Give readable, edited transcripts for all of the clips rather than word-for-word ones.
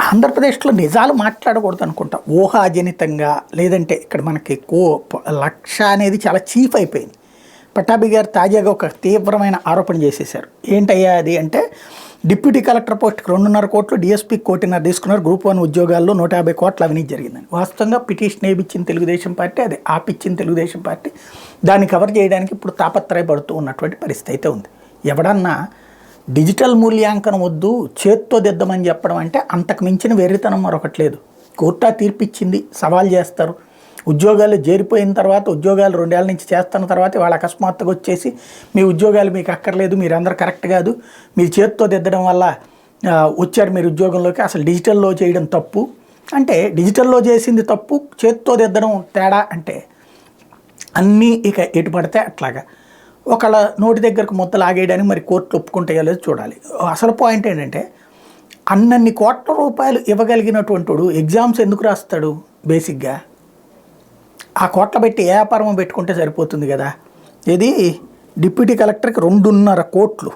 ఆంధ్రప్రదేశ్లో నిజాలు మాట్లాడకూడదు అనుకుంటా, ఊహాజనితంగా. లేదంటే ఇక్కడ మనకి లక్ష అనేది చాలా చీఫ్ అయిపోయింది. పట్టాభి గారు తాజాగా ఒక తీవ్రమైన ఆరోపణ చేసేశారు. ఏంటయ్యా అది అంటే, డిప్యూటీ కలెక్టర్ పోస్ట్కి 2.5 కోట్లు, డిఎస్పీకి 1.5 కోట్లు తీసుకున్నారు, గ్రూప్ 1 ఉద్యోగాల్లో 150 కోట్ల అవినీతి జరిగిందని. వాస్తవంగా పిటిషన్ ఏమిచ్చింది తెలుగుదేశం పార్టీ, అది ఆపిచ్చింది తెలుగుదేశం పార్టీ. దాన్ని కవర్ చేయడానికి ఇప్పుడు తాపత్రయపడుతూ ఉన్నటువంటి పరిస్థితి అయితే ఉంది. ఎవడన్నా డిజిటల్ మూల్యాంకనం వద్దు, చేత్తో దిద్దమని చెప్పడం అంటే అంతకు మించిన వెర్రితనం మరొకటి లేదు. కోర్టా తీర్పిచ్చింది, సవాల్ చేస్తారు. ఉద్యోగాలు చేరిపోయిన తర్వాత, ఉద్యోగాలు 2 ఏళ్ల నుంచి చేస్తున్న తర్వాత వాళ్ళు అకస్మాత్తుగా వచ్చేసి మీ ఉద్యోగాలు మీకు అక్కర్లేదు, మీరందరూ కరెక్ట్ కాదు, మీరు చేత్తో దిద్దడం వల్ల వచ్చారు మీరు ఉద్యోగంలోకి, అసలు డిజిటల్లో చేయడం తప్పు అంటే, డిజిటల్లో చేసింది తప్పు, చేత్తో దిద్దడం తేడా అంటే అన్నీ ఇక ఎటు పడితే అట్లాగా ఒకళ్ళ నోటి దగ్గరకు మొత్తం లాగేయడానికి మరి కోర్టులు ఒప్పుకుంటాయో లేదో చూడాలి. అసలు పాయింట్ ఏంటంటే, అన్నన్ని కోట్ల రూపాయలు ఇవ్వగలిగినటువంటి ఎగ్జామ్స్ ఎందుకు రాస్తాడు? బేసిక్గా ఆ కోట్ల పెట్టి ఏ వ్యాపారం పెట్టుకుంటే సరిపోతుంది కదా. ఇది డిప్యూటీ కలెక్టర్కి 2.5 కోట్లు,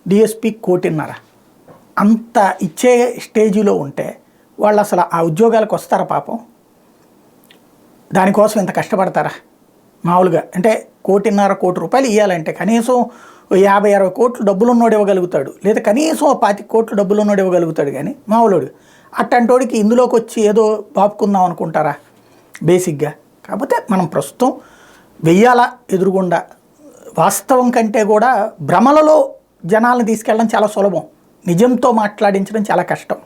డిఎస్పీకి 1.5 కోట్లు, అంత ఇచ్చే స్టేజీలో ఉంటే వాళ్ళు అసలు ఆ ఉద్యోగాలకు వస్తారా పాపం? దానికోసం ఇంత కష్టపడతారా? మామూలుగా అంటే 1.5 కోటి రూపాయలు ఇవ్వాలంటే కనీసం 50-60 కోట్లు డబ్బులు ఉన్నోడు ఇవ్వగలుగుతాడు, లేదా కనీసం 25 కోట్లు డబ్బులు ఉన్నోడు ఇవ్వగలుగుతాడు. కానీ మామూలుడు అట్టంటోడికి ఇందులోకి వచ్చి ఏదో బాపుకుందాం అనుకుంటారా బేసిక్గా? కాకపోతే మనం ప్రస్తుతం వెయ్యాల ఎదురుగుండా వాస్తవం కంటే కూడా భ్రమలలో జనాలను తీసుకెళ్ళడం చాలా సులభం, నిజంతో మాట్లాడించడం చాలా కష్టం.